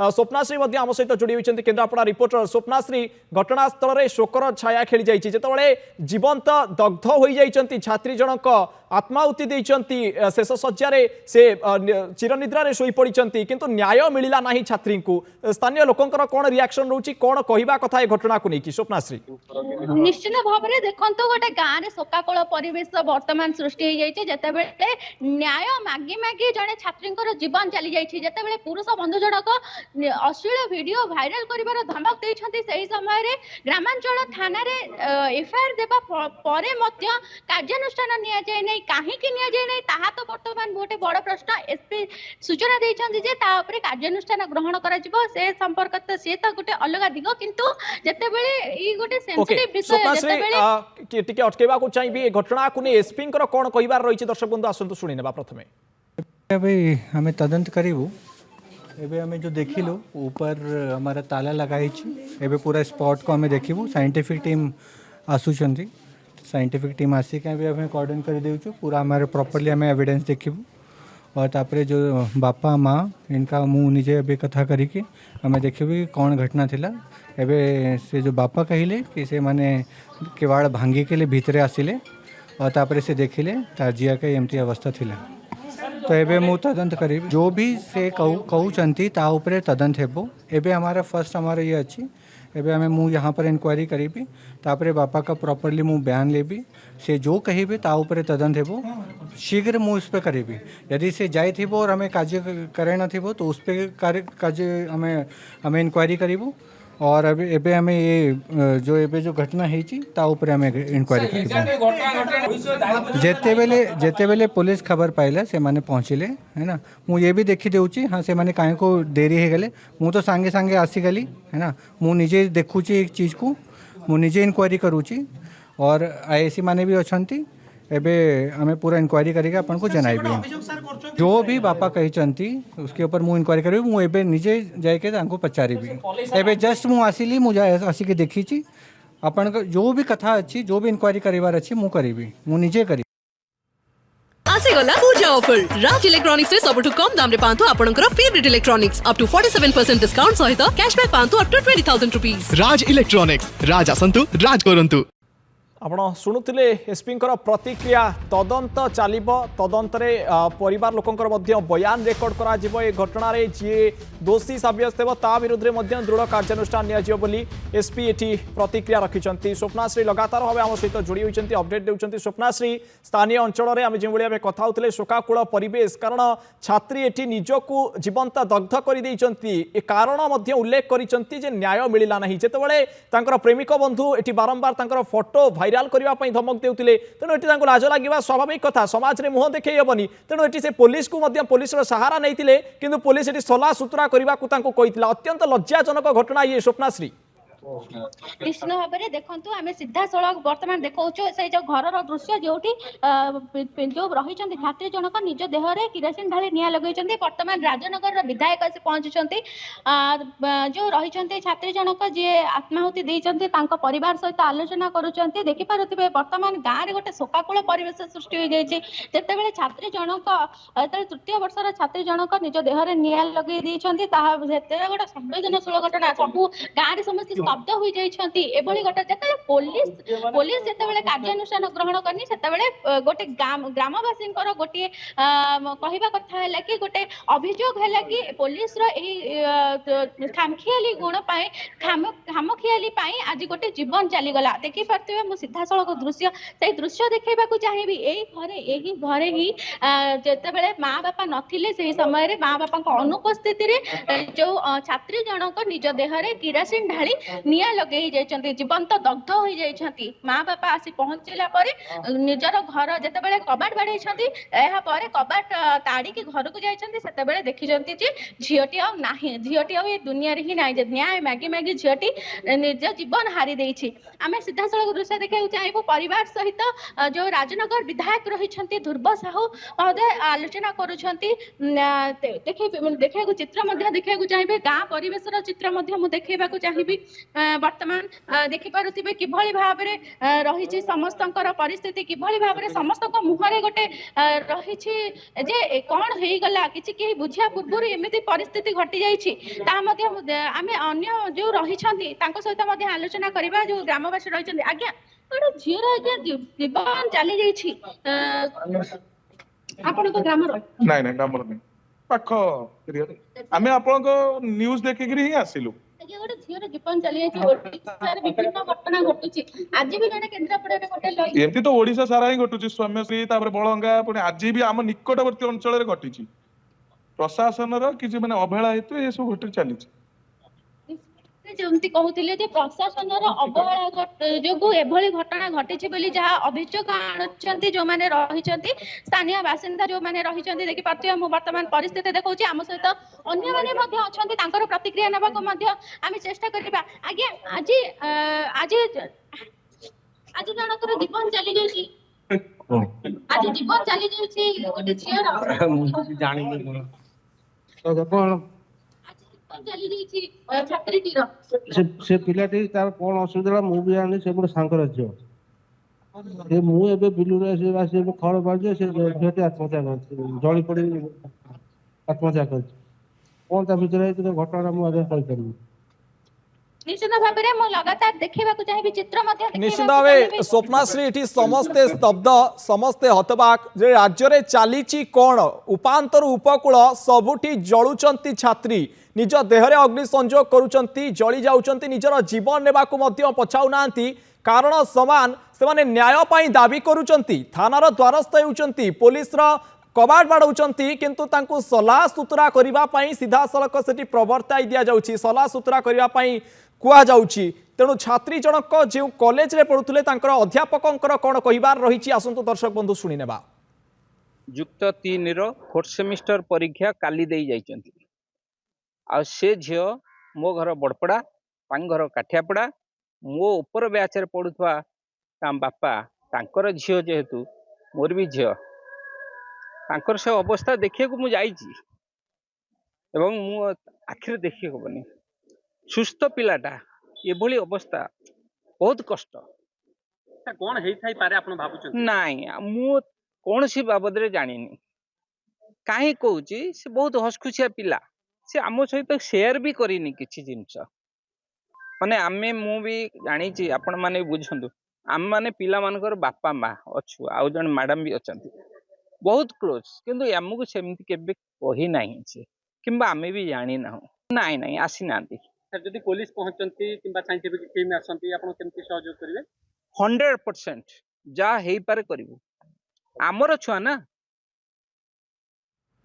स्वप्नाश्री आम सहित जोड़ी होती केन्द्रापड़ा रिपोर्टर स्वप्नाश्री घटनास्थल में शोकर छाया खेली जाइए जितेबाला जीवंत दग्ध हो जाती छात्री जनक आत्माहुति देती शेष शज्या से चिरनिद्रा शोई पड़ती किंतु न्याय मिलला नहीं छात्री को स्थानीय लोकंर कौन रिएक्शन रोची कौन कहवा कथा ए घटना को लेकिन स्वप्नाश्री निश्चित भाव में देखो गोटे गाँव में शोकाकूल परिवेश वर्तमान सृष्टि होते न्याय मागी मागी जड़े छात्री जीवन चली जाते पुरुष बंधु जनक अश्लील वीडियो भाइराल कर धमक देते से समय ग्रामांचल थाना एफआईआर देवा कार्यानुष्ठान नि कहीं तो बर्तमान गोटे बड़ प्रश्न एसपी सूचना देते कार्यानुष्ठान ग्रहण कर संपर्क सी तो गोटे अलग दिग किंतु जितेबाला गोटे सेंसिटिव विषय टिके अटकेबा को चाहिए घटना को नहीं एसपी कौन कहबार रही दर्शक बंधु आसतु शुणी नेबा प्रथमे अभी हमें तदंत करूँ एबे हमें जो देखिलु ऊपर हमारा ताला लगाई एबे पूरा स्पॉट को हमें देखिबू साइंटिफिक टीम आसुचंती साइंटिफिक टीम आसिक हमें कॉर्डन कर देउछु पूरा हमारे प्रॉपर्ली हमें एविडेंस देखिबू और तापरे जो बापा माँ इनका मुँह निजे अभी कथा करिकी हमें देखिबू कौन घटना थिला एबे से जो बापा कहिले कि से माने केवाड़ भांगी के लिए भीतरे आसिले और तापरे से देखिले तार जिया के एमती अवस्था थिला तो एबे मु तदंत करी जो भी से कहूँ ता उपरे तदंत हेबो एबे हमारा फर्स्ट हमारा ये अच्छी एबे हमें मु यहाँ पर इंक्वायरी करीबी तापरे बापा का प्रॉपर्ली मु बयान लेबी से जो कहीबी ता उपरे तदंत हेबो शीघ्र मु उस पर करीबी यदि से जाई थी और हमें कार्य करे न थी तो उस पर कार्य हमें इंक्वायरी करीबू और अभी एबे हमें ये जो एबे जो घटना है ता ऊपर हमें इंक्वायरी जेते बेले पुलिस खबर पाइला से माने पहुँचले है ना मु ये भी देखी देउची हाँ से माने काहे को देरी हो गले मु तो सांगे सांगे आसी गली है ना मु निजे देखुची एक चीज़ को मु निजे इंक्वायरी करूची और आईएसी माने भी अच्छी एबे हमें पूरा इंक्वायरी करके अपन को जनाइबी जो भी बापा कहते उसके ऊपर मु इंक्वायरी करी मु एबे निजे जाके तांको पचारिबी एबे जस्ट मु आसिली मु आसी के देखी अपन को जो भी कथा अच्छी जो भी इंक्वायरी करिवार अच्छी मु करीबी मु निजे करी आसीगला पूजा ऑफर राज इलेक्ट्रॉनिक्स से सबठु कम दाम रे पांतु आपनकर favourite electronics up to 47% discount सहित कैशबैक पांतु up to 20,000 rupees Raj electronics Raj आसंतु राज करंतु आपण शुणुले एसपी प्रतिक्रिया तदंत चलो तदंत परिवार लोकंर बयान रेकर्ड कर घटना जी दोषी सब्यस्त हो विरुद्ध में दृढ़ कार्यानुष्ठान एसपी ये प्रतिक्रिया रखिंट स्वप्नाश्री लगातार भाव आम सहित जोड़ी होती अपडेट देते स्वप्नाश्री स्थानीय अंचल में आम जो भाई कथा होते शोकाकूल परिवेश कारण छात्री ये निजक जीवंत दग्ध कर कारण उल्लेख कर न्याय मिलला ना जितेबाला प्रेमिक बंधु ये बारंबार फोटो भाइराल करने धमक देते तेणु ये लाज लगे स्वाभाविक कथा समाज में मुह देखई हेनी तेणु ये पुलिस को पुलिस सहारा नहीं कि पुलिस ये सला सुतरा करने को अत्यंत लज्जाजनक घटना ये स्वप्नाश्री निश्चित भाव में देखो आम सीधा सड़क बर्तमान देखा से जो घर दृश्य जो जो रही छात्री जनक निज देहरे किरोसिन ढाली निआ लगे बर्तमान राजनगर विधायक आसी पहुंची जो रही छात्री जनक जी आत्माहुति देते परिवार सहित आलोचना करुँच देखिपे बर्तमान गाँव में गोटे शोकाकूल परिवेश सृष्टि हो जाते छात्री जनक तृतीय वर्षर छात्री जनक निज देहरे निआ लगे गोटे संवेदनशील घटना सब गाँव में समस्त शब्द हो जाती गोटे पुलिस जिते कार्यानुष्ठान ग्रहण करनी से गोटे ग्रामवासी गोटे कहवा कथा है कि गोटे अभियोग है कि पुलिस खामखियाली गुण खामखियाली आज गोटे जीवन चलीगला देखिपे मुझे सीधा सड़क दृश्य से दृश्य देखा चाहिए यही घरे ही जिते माँ बापा नथिले से समय माँ बापा अनुपस्थित जो छात्री जनक निज देहरे किरोसिन ढाली निया लगे जीवंत दग्ध हो जाती माँ बापा आसी पहुंचला निजर घर जिते कबाट बाड़े कबाट ताड़ी घर को जाते देखी झीटी ना झीटी आ दुनिया ही ना न्याय मैगी मैगी झीटी निज जीवन हारी देती आम सीधा सड़क दृश्य देखा चाहिए परिवार सहित जो राजनगर विधायक रही ध्रुव साहू महोदय आलोचना करुँच देखा चित्र देखा चाहिए गाँ परिवेश चित्र देखा चाहिए ବର୍ତ୍ତମାନ ଦେଖିପାରୁଥିବେ କିଭଳି ଭାବରେ ରହିଛି ସମସ୍ତଙ୍କର ପରିସ୍ଥିତି, କିଭଳି ଭାବରେ ସମସ୍ତଙ୍କ ମୁହଁରେ ଗୋଟେ ରହିଛି ଯେ କଣ ହେଇଗଲା, କିଛି କେହି ବୁଝିବା ପୂର୍ବରୁ ଏମିତି ପରିସ୍ଥିତି ଘଟି ଯାଇଛି। ତାହା ମଧ୍ୟ ଆମେ ଅନ୍ୟ ଯୋଉ ରହିଛନ୍ତି ତାଙ୍କ ସହିତ ମଧ୍ୟ ଆଲୋଚନା କରିବା, ଯୋଉ ଗ୍ରାମବାସୀ ରହିଛନ୍ତି। ଆଜ୍ଞା, ଗୋଟେ ଝିଅର ଆଜ୍ଞା ଜୀବନ ଚାଲି ଯାଇଛି ଆପଣଙ୍କ ଗ୍ରାମର? ନାଇଁ ନାଇଁ ଗ୍ରାମର ନାଇଁ, ପାଖ ଏରିଆରେ। ଆମେ ଆପଣଙ୍କ ନ୍ୟୁଜ ଦେଖିକିରି ହିଁ ଆସିଲୁ। ଆଜ୍ଞା, ଗୋଟେ ଝିଅର ଜୀବନ ଚାଲି ଯାଇଛି, ଓଡ଼ିଶାରେ ବିଭିନ୍ନ ଘଟଣା ଘଟୁଛି। ଆଜି ବି ଜଣେ କେନ୍ଦ୍ରାପଡ଼ାରେ ଗୋଟେ ଏମିତି ତ ଓଡିଶା ସାରା ହିଁ ଘଟୁଛି, ସୌମ୍ୟଶ୍ରୀ ତାପରେ ବଳଙ୍ଗା, ପୁଣି ଆଜି ବି ଆମ ନିକଟବର୍ତ୍ତୀ ଅଞ୍ଚଳରେ ଘଟିଛି। ପ୍ରଶାସନର କିଛି ମାନେ ଅବହେଳା ହେତୁ ଏସବୁ ଘଟି ଚାଲିଛି। ଯେମିତି କହୁଥିଲେ ଯେ ପ୍ରଶାସନର ଅବହେଳା ଯୋଗୁଁ ଏଭଳି ଘଟଣା ଘଟିଛି ବୋଲି ଯାହା ଅଭିଯୋଗ ଆଣୁଛନ୍ତି ଯୋଉମାନେ ରହିଛନ୍ତି, ସ୍ଥାନୀୟ ବାସିନ୍ଦା ଯୋଉମାନେ ରହିଛନ୍ତି। ଦେଖିପାରୁଥିବେ ମୁଁ ବର୍ତ୍ତମାନ ପରିସ୍ଥିତି ଦେଖଉଛି, ଆମ ସହିତ ଅନ୍ୟମାନେ ମଧ୍ୟ ଅଛନ୍ତି, ତାଙ୍କର ପ୍ରତିକ୍ରିୟା ନେବାକୁ ମଧ୍ୟ ଆମେ ଚେଷ୍ଟା କରିବା। ଆଜ୍ଞା, ଆଜି ଆଜି ଆଜି ଜଣଙ୍କର ଜୀବନ ଚାଲିଯାଇଛି, ଆଜି ଜୀବନ ଚାଲିଯାଇଛି ଗୋଟେ ଝିଅର। ଜାଣିନି କଣ ଆଜି ଜୀବନ ଚାଲିଯାଇଛି ଛାତ୍ରୀଟିର। ସେ ପିଲାଟି ତାର କଣ ଅସୁବିଧା ହେଲା ମୁଁ ବି ଜାଣିନି। ସେ ଗୋଟେ ସାଙ୍ଗର ଝିଅ, ମୁଁ ଏବେ ବିଲୁରେ ଆସି ଖବର ପାଇଛି ସେ ଝିଅଟି ଆତ୍ମହତ୍ୟା କରିଛି, ଜଳି ପଡି ଆତ୍ମହତ୍ୟା କରିଛି। କଣ ତା ଭିତରେ ହେଇଛି ଘଟଣା ମୁଁ ଆଜ୍ଞା କହିପାରିବି। ନିଶ୍ଚିତ ଭାବରେ ମୁଁ ଲଗାତାର ଦେଖିବାକୁ ଚାହିଁବି, ଚିତ୍ର ମଧ୍ୟ निश्चित ଦେଖିବାକୁ भाव ଚାହିଁବି। स्वप्नाश्री ये समस्ते स्तब्ध, समस्ते हतबाक जे राज्य रे चली कौन उपांतर उपकूल सबुठी जलुचंती छात्री, निज देहरे अग्नि संयोग करुचंती, जली जाउचंती, निजर जीवन नेबाकु मध्य पछाउनांती। कारण समान से माने न्याय पाई दाबी करुचंती, थानार द्वारस्थ हेउचंती, पुलिस रो कबाट बाड़ौचंती, किंतु तांकु सलाह सुतरा करिबा पाई सीधा सलक सेठी प्रवर्ताई दिया जाउची, सलाह सुतरा करिबा पाई कुआ जाउची। तेणु छात्री जनक जो कॉलेज रे पढ़ुले तांकर अध्यापकंकर कौन कहिबार रही, आसंतु दर्शक बंधु शुणी नेबा। युक्त 3 रो 4th सेमिस्टर परीक्षा काली देई जाइचंती। आ से झियो मो घर बड़पड़ा, तांग घर काठियापड़ा, मो ऊपर बैच रे पढ़ुथवा ताम बापा तांकर झियो जेहेतु मोर भी झियो, तांकर से अवस्था देखिए को मु जाइची एवं मु आखिर देखिए होबनी। सुस्थ पिलाटा एभली अवस्था बहुत कष्ट। कौन हेई पारे आपण भाबुचंती? नाई मु कौन सी बाबद रे जानिनी, कहीं कहूची से बहुत हसखुसिया पिला, से आम सहित शेयर भी करिनी किछि जिंस। माने आमे मु भी जानिची, आपण माने बुझंतु, आम माने पिला मानकर बापा माँ अच्छु, आउ जन मैडम भी अछंती बहुत क्लोज, किंतु आमको सेमती केबे कहि नाही छे, किंबा आमे भी जानि ना। नाई नाई आसी नांती। सर जदि पुलिस पहुंचंती किंबा साइंटिफिक टीम आसंती, आपण केमती सहयोग करिवे? 100% जा हेई पारे करिवु, आमर छुआ ना।